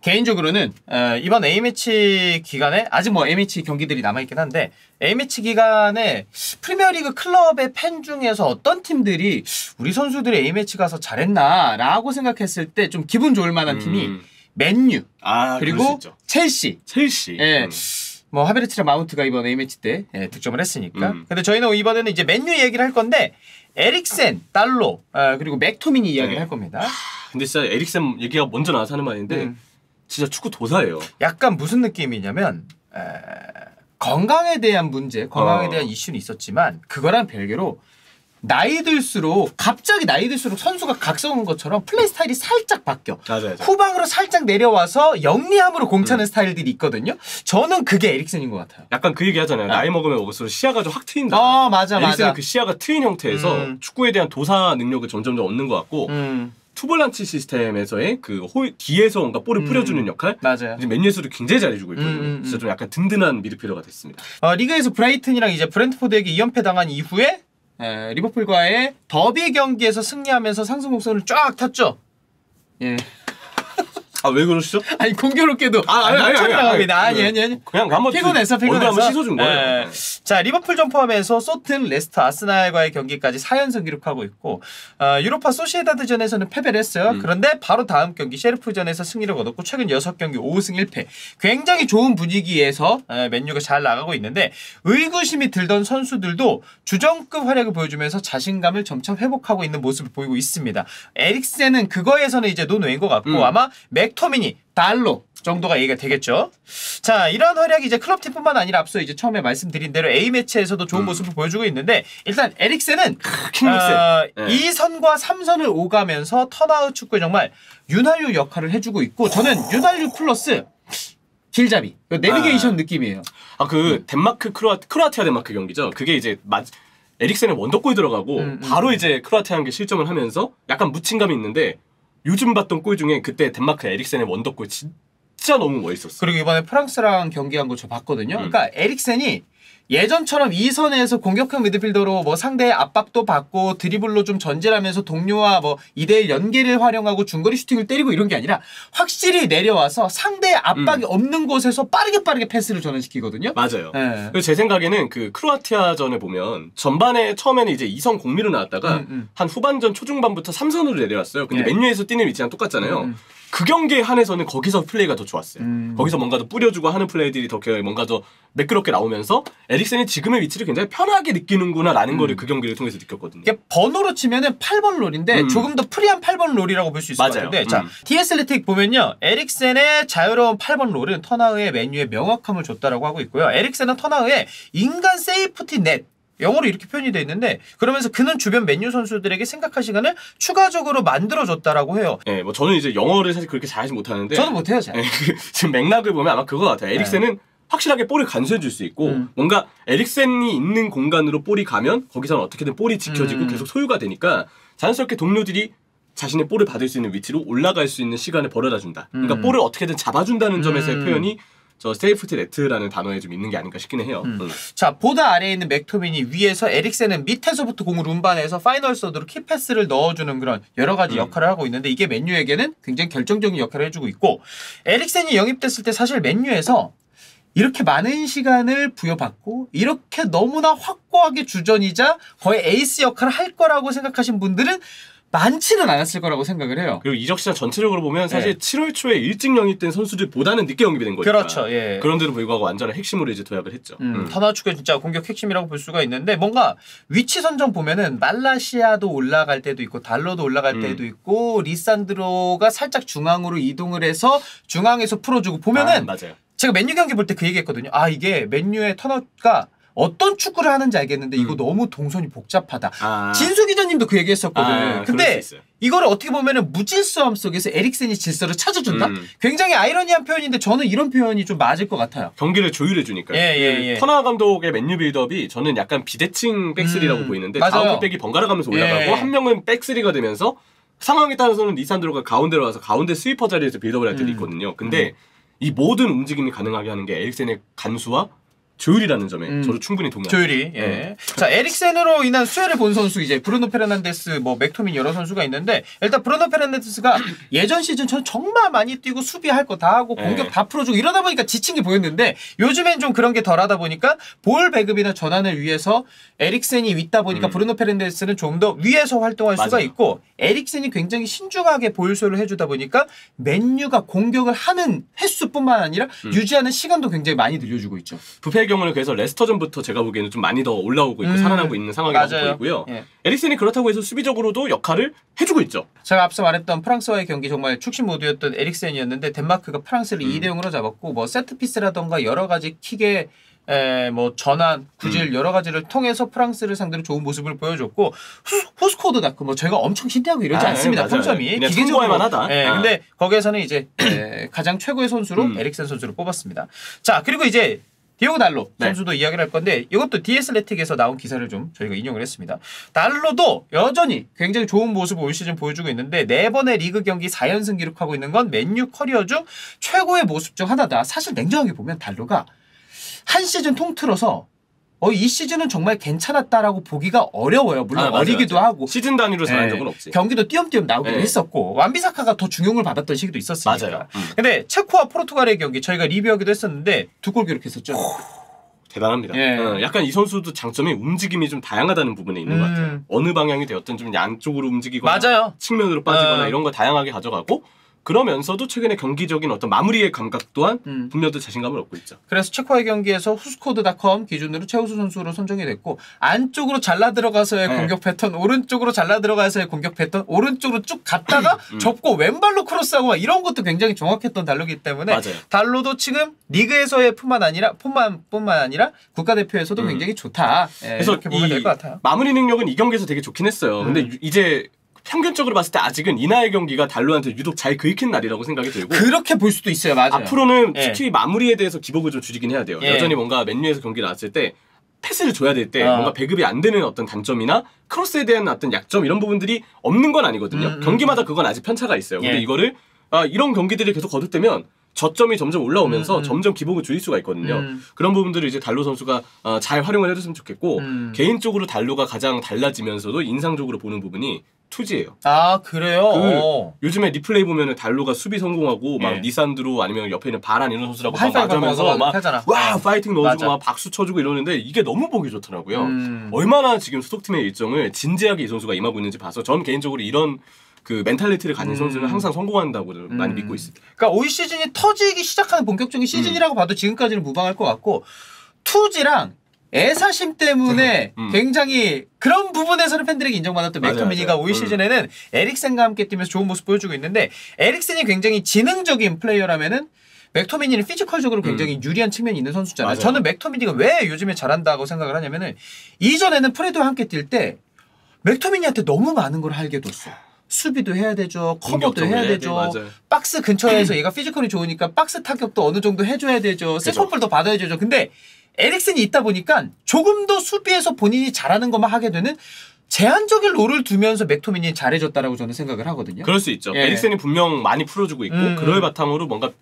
개인적으로는 이번 A매치 기간에 아직 뭐 A매치 경기들이 남아있긴 한데 A매치 기간에 프리미어리그 클럽의 팬 중에서 어떤 팀들이 우리 선수들이 A매치 가서 잘했나 라고 생각했을 때 좀 기분 좋을 만한 팀이 맨유 그리고 첼시. 예. 뭐 하베르츠랑 마운트가 이번 A매치 때 득점을 했으니까. 근데 저희는 이번에는 이제 맨유 얘기를 할 건데 에릭센, 달로 그리고 맥토미니 이야기를 할 겁니다. 근데 진짜 에릭센 얘기가 먼저 나와서 하는 말인데 진짜 축구 도사예요. 약간 무슨 느낌이냐면 건강에 대한 문제, 건강에 대한 이슈는 있었지만 그거랑 별개로 나이 들수록 갑자기 나이 들수록 선수가 각성한 것처럼 플레이 스타일이 살짝 바뀌어. 맞아요. 후방으로 살짝 내려와서 영리함으로 공차는 스타일들이 있거든요. 저는 그게 에릭센인 것 같아요. 약간 그 얘기 하잖아요. 나이 먹으면 먹을수록 시야가 좀 확 트인다. 맞아. 에릭센은 그 시야가 트인 형태에서 축구에 대한 도사 능력을 점점 얻는 것 같고 투볼란치 시스템에서의 그 뒤에서 뭔가 볼을 뿌려주는 역할. 맞아요. 이제 맨유에서도 굉장히 잘해주고 있거든요. 진짜 좀 약간 든든한 미드필더가 됐습니다. 리그에서 브라이튼이랑 이제 브렌트포드에게 2연패 당한 이후에 리버풀과의 더비 경기에서 승리하면서 상승 곡선을 쫙 탔죠. 예. 아, 왜 그러시죠? 아니 공교롭게도 아니 그냥 한번 피곤해서 한번 씻어준 거예요. 자, 리버풀전 포함해서 소튼, 레스터, 아스날과의 경기까지 4연승 기록하고 있고 유로파 소시에다드전에서는 패배를 했어요. 그런데 바로 다음 경기 셰르프전에서 승리를 거뒀고 최근 6경기 5승 1패 굉장히 좋은 분위기에서 맨유가 잘 나가고 있는데 의구심이 들던 선수들도 주전급 활약을 보여주면서 자신감을 점차 회복하고 있는 모습을 보이고 있습니다. 에릭센은 그거에서는 이제 논외인 것 같고 아마 맥토미니, 달로 정도가 얘기가 되겠죠. 자, 이런 활약이 이제 클럽팀뿐만 아니라 앞서 이제 처음에 말씀드린 대로 A매치에서도 좋은 모습을 보여주고 있는데 일단 에릭센은 2선과 3선을 오가면서 턴아웃 축구에 정말 윤활유 역할을 해주고 있고 저는 윤활유 플러스 길잡이, 내비게이션 느낌이에요. 그 덴마크 크로아티아 덴마크 경기죠. 그게 이제 에릭센의 원더골 들어가고 바로 이제 크로아티아 게 실점을 하면서 약간 묻힌감이 있는데 요즘 봤던 골 중에 그때 덴마크 에릭센의 원더골 진짜 너무 멋있었어. 그리고 이번에 프랑스랑 경기한 거 저 봤거든요. 그러니까 에릭센이 예전처럼 2선에서 공격형 미드필더로 뭐 상대의 압박도 받고 드리블로 좀 전진하면서 동료와 뭐 2대1 연계를 활용하고 중거리 슈팅을 때리고 이런 게 아니라 확실히 내려와서 상대의 압박이 없는 곳에서 빠르게 패스를 전환시키거든요. 맞아요. 그래서 제 생각에는 그 크로아티아전에 보면 전반에 처음에는 이제 2선 공미로 나왔다가 한 후반전 초중반부터 3선으로 내려왔어요. 근데 맨유에서 뛰는 위치랑 똑같잖아요. 그 경기에 한해서는 거기서 플레이가 더 좋았어요. 거기서 뭔가 더 뿌려주고 하는 플레이들이 더 뭔가 더 매끄럽게 나오면서 에릭센이 지금의 위치를 굉장히 편하게 느끼는구나 라는 거를 그 경기를 통해서 느꼈거든요. 이게 번호로 치면은 8번 롤인데 조금 더 프리한 8번 롤이라고 볼 수 있을 것 같은데 자, TSL틱 보면요. 에릭센의 자유로운 8번 롤은 턴하우의 맨유의 명확함을 줬다라고 하고 있고요. 에릭센은 턴하우의 인간 세이프티 넷 영어로 이렇게 표현이 되어 있는데 그러면서 그는 주변 맨유 선수들에게 생각할 시간을 추가적으로 만들어줬다라고 해요. 네, 뭐 저는 이제 영어를 사실 그렇게 잘하지 못하는데 저는 못해요, 잘. 지금 맥락을 보면 아마 그거 같아요. 에릭센은 확실하게 볼을 간수해줄 수 있고 뭔가 에릭센이 있는 공간으로 볼이 가면 거기서는 어떻게든 볼이 지켜지고 계속 소유가 되니까 자연스럽게 동료들이 자신의 볼을 받을 수 있는 위치로 올라갈 수 있는 시간을 벌여다준다. 그러니까 볼을 어떻게든 잡아준다는 점에서의 표현이 저 세이프티 네트라는 단어에 좀 있는 게 아닌가 싶기는 해요. 자, 보다 아래에 있는 맥토미니 위에서 에릭센은 밑에서부터 공을 운반해서 파이널 서드로 키패스를 넣어주는 그런 여러 가지 역할을 하고 있는데 이게 맨유에게는 굉장히 결정적인 역할을 해주고 있고 에릭센이 영입됐을 때 사실 맨유에서 이렇게 많은 시간을 부여받고 이렇게 너무나 확고하게 주전이자 거의 에이스 역할을 할 거라고 생각하신 분들은 많지는 않았을 거라고 생각을 해요. 그리고 이적 시장 전체적으로 보면 사실 7월 초에 일찍 영입된 선수들보다는 늦게 영입이 된 거니까. 그렇죠. 예. 그런데도 불구하고 완전한 핵심으로 이제 도약을 했죠. 턴아웃 축구의 진짜 공격 핵심이라고 볼 수가 있는데 뭔가 위치 선정 보면은 말라시아도 올라갈 때도 있고 달로도 올라갈 때도 있고 리산드로가 살짝 중앙으로 이동을 해서 중앙에서 풀어주고 보면은 맞아요. 제가 맨유 경기 볼 때 그 얘기했거든요. 아, 이게 맨유의 턴아웃가 어떤 축구를 하는지 알겠는데 이거 너무 동선이 복잡하다. 진수 기자님도 그 얘기했었거든. 근데 이거를 어떻게 보면은 무질서함 속에서 에릭센이 질서를 찾아준다? 굉장히 아이러니한 표현인데 저는 이런 표현이 좀 맞을 것 같아요. 경기를 조율해주니까요. 예. 터나 감독의 맨유 빌드업이 저는 약간 비대칭 백스리라고 보이는데 다음 백이 번갈아 가면서 올라가고 한 명은 백스리가 되면서 상황에 따라서는 리산드로가 가운데로 와서 가운데 스위퍼 자리에서 빌드업을 할 때도 있거든요. 근데 이 모든 움직임이 가능하게 하는 게 에릭센의 간수와 조율이라는 점에 저도 충분히 동의합니다. 조율이. 예. 자, 에릭센으로 인한 수혜를 본 선수 이제 브루노 페르난데스, 뭐 맥토민 여러 선수가 있는데 일단 브루노 페르난데스가 예전 시즌처럼 정말 많이 뛰고 수비할 거 다 하고 공격 다 풀어주고 이러다 보니까 지친 게 보였는데 요즘엔 좀 그런 게 덜하다 보니까 볼 배급이나 전환을 위해서 에릭센이 있다 보니까 브루노 페르난데스는 좀 더 위에서 활동할 수가 있고 에릭센이 굉장히 신중하게 보일소를 해주다 보니까 맨유가 공격을 하는 횟수뿐만 아니라 유지하는 시간도 굉장히 많이 늘려주고 있죠. 부패의 경우는 그래서 레스터전부터 제가 보기에는 좀 많이 더 올라오고 있고 살아나고 있는 상황이라고 보이고요. 예. 에릭센이 그렇다고 해서 수비적으로도 역할을 해주고 있죠. 제가 앞서 말했던 프랑스와의 경기 정말 축신 모드였던 에릭센이었는데 덴마크가 프랑스를 2대0으로 잡았고 뭐 세트피스라던가 여러 가지 킥의 뭐 전환, 구질 여러 가지를 통해서 프랑스를 상대로 좋은 모습을 보여줬고 후스코드다크 뭐 제가 엄청 신뢰하고 이러지 않습니다. 평점이 기계적으로만 하다. 근데 거기에서는 이제 가장 최고의 선수로 에릭센 선수를 뽑았습니다. 자, 그리고 이제 디오고 달로 선수도 이야기를 할 건데 이것도 디애슬레틱에서 나온 기사를 좀 저희가 인용을 했습니다. 달로도 여전히 굉장히 좋은 모습을 올 시즌 보여주고 있는데 4번의 리그 경기 4연승 기록하고 있는 건 맨유 커리어 중 최고의 모습 중 하나다. 사실 냉정하게 보면 달로가 한 시즌 통틀어서 이 시즌은 정말 괜찮았다라고 보기가 어려워요. 물론 어리기도 하고 시즌 단위로 잘한 적은 없지. 경기도 띄엄띄엄 나오기도 했었고 완비사카가 더 중용을 받았던 시기도 있었으니까. 맞아요. 근데 체코와 포르투갈의 경기 저희가 리뷰하기도 했었는데 2골 기록했었죠. 대단합니다. 약간 이 선수도 장점이 움직임이 좀 다양하다는 부분에 있는 것 같아요. 어느 방향이 되었든 좀 양쪽으로 움직이거나 측면으로 빠지거나 이런 거 다양하게 가져가고 그러면서도 최근에 경기적인 어떤 마무리의 감각 또한 분명히 자신감을 얻고 있죠. 그래서 체코의 경기에서 후스코드닷컴 기준으로 최우수 선수로 선정이 됐고 안쪽으로 잘라 들어가서의 공격 패턴, 오른쪽으로 잘라 들어가서의 공격 패턴, 오른쪽으로 쭉 갔다가 접고 왼발로 크로스하고 이런 것도 굉장히 정확했던 달로기 때문에 달로도 지금 리그에서의 뿐만 아니라 국가대표에서도 굉장히 좋다. 그래서 이렇게 보면 될 것 같아요. 마무리 능력은 이 경기에서 되게 좋긴 했어요. 근데 이제 평균적으로 봤을 때 아직은 이나의 경기가 달로한테 유독 잘 긁힌 날이라고 생각이 들고 그렇게 볼 수도 있어요. 맞아요. 앞으로는 특히 마무리에 대해서 기복을 좀 주긴 해야 돼요. 여전히 뭔가 맨유에서 경기 나왔을 때 패스를 줘야 될 때 뭔가 배급이 안 되는 어떤 단점이나 크로스에 대한 어떤 약점 이런 부분들이 없는 건 아니거든요. 경기마다 그건 아직 편차가 있어요. 근데 이거를 이런 경기들이 계속 거듭되면 저점이 점점 올라오면서 점점 기복을 줄일 수가 있거든요. 그런 부분들을 이제 달로 선수가 잘 활용을 해줬으면 좋겠고 개인적으로 달로가 가장 달라지면서도 인상적으로 보는 부분이 투지예요. 아, 그래요? 요즘에 리플레이 보면은 달로가 수비 성공하고 막 니산드로 아니면 옆에 있는 바란 이런 선수라고 막 맞으면서 막 와 파이팅 넣어주고 막 박수 쳐주고 이러는데 이게 너무 보기 좋더라고요. 얼마나 지금 소속팀의 일정을 진지하게 이 선수가 임하고 있는지 봐서 전 개인적으로 이런 그 멘탈리티를 가진 선수는 항상 성공한다고 많이 믿고 있습니다. 그러니까 올 시즌이 터지기 시작하는 본격적인 시즌이라고 봐도 지금까지는 무방할 것 같고 투지랑 애사심 때문에 굉장히 그런 부분에서는 팬들에게 인정받았던 맥토미니가 올 시즌에는 에릭센과 함께 뛰면서 좋은 모습 보여주고 있는데 에릭센이 굉장히 지능적인 플레이어라면은 맥토미니는 피지컬적으로 굉장히 유리한 측면이 있는 선수잖아요. 맞아요. 저는 맥토미니가 왜 요즘에 잘한다고 생각을 하냐면은 이전에는 프레드와 함께 뛸 때 맥토미니한테 너무 많은 걸 하게 뒀어. 수비도 해야 되죠. 커버도 해야 되죠. 박스 근처에서 얘가 피지컬이 좋으니까 박스 타격도 어느 정도 해줘야 되죠. 세컨볼도 받아야 되죠. 근데 에릭센이 있다 보니까 조금 더 수비에서 본인이 잘하는 것만 하게 되는 제한적인 롤을 두면서 맥토미니 잘해줬다라고 저는 생각을 하거든요. 그럴 수 있죠. 에릭센이 분명 많이 풀어주고 있고 그럴 바탕으로 뭔가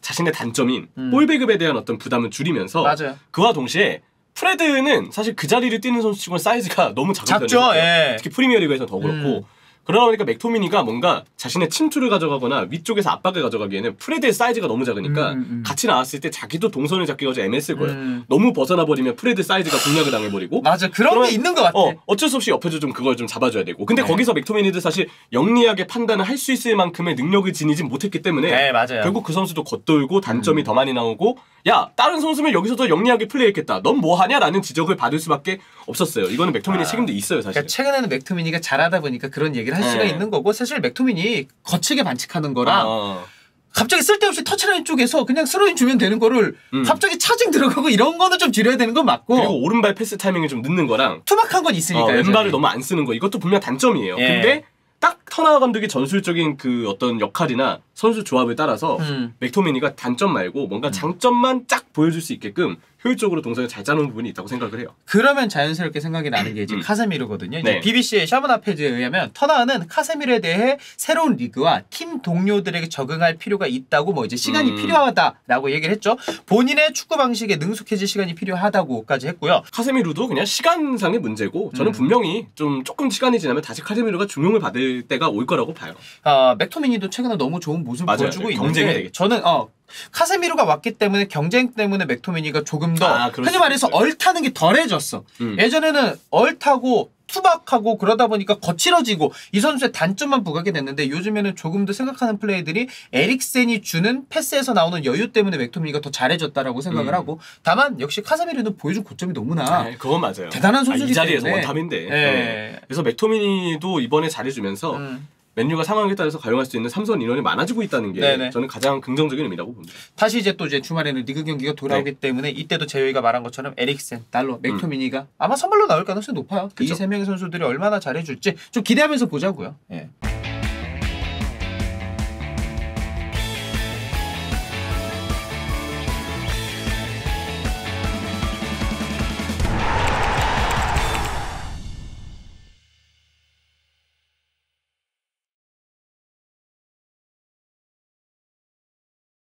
자신의 단점인 볼 배급에 대한 어떤 부담을 줄이면서 그와 동시에 프레드는 사실 그 자리를 뛰는 선수 치고는 사이즈가 너무 작죠. 특히 프리미어리그에서는 더 그렇고 그러다 보니까 맥토미니가 뭔가 자신의 침투를 가져가거나 위쪽에서 압박을 가져가기에는 프레드의 사이즈가 너무 작으니까 같이 나왔을 때 자기도 동선을 잡기가 좀 애매했을 거예요. 너무 벗어나버리면 프레드 사이즈가 공략을 당해버리고 맞아. 그런 게 있는 것 같아. 어쩔 수 없이 옆에서 좀 그걸 좀 잡아줘야 되고 근데 거기서 맥토미니도 사실 영리하게 판단을 할 수 있을 만큼의 능력을 지니진 못했기 때문에 결국 그 선수도 겉돌고 단점이 더 많이 나오고 야 다른 선수면 여기서 더 영리하게 플레이했겠다. 넌 뭐하냐? 라는 지적을 받을 수밖에 없었어요. 이거는 맥토미니 책임도 있어요. 사실. 그러니까 최근에는 맥토미니가 잘하다 보니까 그런 얘기를 할 수가 있는 거고 사실 맥토미니 거칠게 반칙하는 거랑 갑자기 쓸데없이 터치라인 쪽에서 그냥 스로인 주면 되는 거를 갑자기 차징 들어가고 이런 거는 좀 줄여야 되는 건 맞고 그리고 오른발 패스 타이밍이 좀 늦는 거랑 투박한 건 있으니까요. 왼발을 너무 안 쓰는 거 이것도 분명 단점이에요. 근데 딱 터나와 감독의 전술적인 그 어떤 역할이나 선수 조합을 따라서 맥토미니가 단점 말고 뭔가 장점만 쫙 보여줄 수 있게끔 효율적으로 동선을 잘 짜놓은 부분이 있다고 생각을 해요. 그러면 자연스럽게 생각이 나는 게 이제 카세미르거든요. 이제 네. BBC의 샤브나페즈에 의하면 터나은은 카세미르에 대해 새로운 리그와 팀 동료들에게 적응할 필요가 있다고 뭐 이제 시간이 필요하다라고 얘기를 했죠. 본인의 축구 방식에 능숙해질 시간이 필요하다고까지 했고요. 카세미르도 그냥 시간상의 문제고 저는 분명히 조금 시간이 지나면 다시 카세미르가 중용을 받을 때가 올 거라고 봐요. 맥토미니도 최근에 너무 좋은 모습을 맞아요. 보여주고 경쟁이 있는데 되겠죠. 저는 카세미르가 왔기 때문에 경쟁 때문에 맥토미니가 조금 더 흔히 말해서 얼타는 게 덜해졌어. 예전에는 얼타고 투박하고 그러다 보니까 거칠어지고 이 선수의 단점만 부각이 됐는데 요즘에는 조금 더 생각하는 플레이들이 에릭센이 주는 패스에서 나오는 여유 때문에 맥토미니가 더 잘해졌다라고 생각을 하고 다만 역시 카세미르는 보여준 고점이 너무나 그건 맞아요. 대단한 선수이기 이 자리에서 때문에 원탑인데 그래서 맥토미니도 이번에 잘해주면서 맨유가 상황에 따라서 활용할 수 있는 3선 인원이 많아지고 있다는 게 네네. 저는 가장 긍정적인 의미라고 봅니다. 다시 이제 또 이제 주말에는 리그 경기가 돌아오기 때문에 이때도 재호이가 말한 것처럼 에릭센, 달로, 맥토미니가 아마 선발로 나올 가능성이 높아요. 이 세 명의 선수들이 얼마나 잘해줄지 좀 기대하면서 보자고요. 예.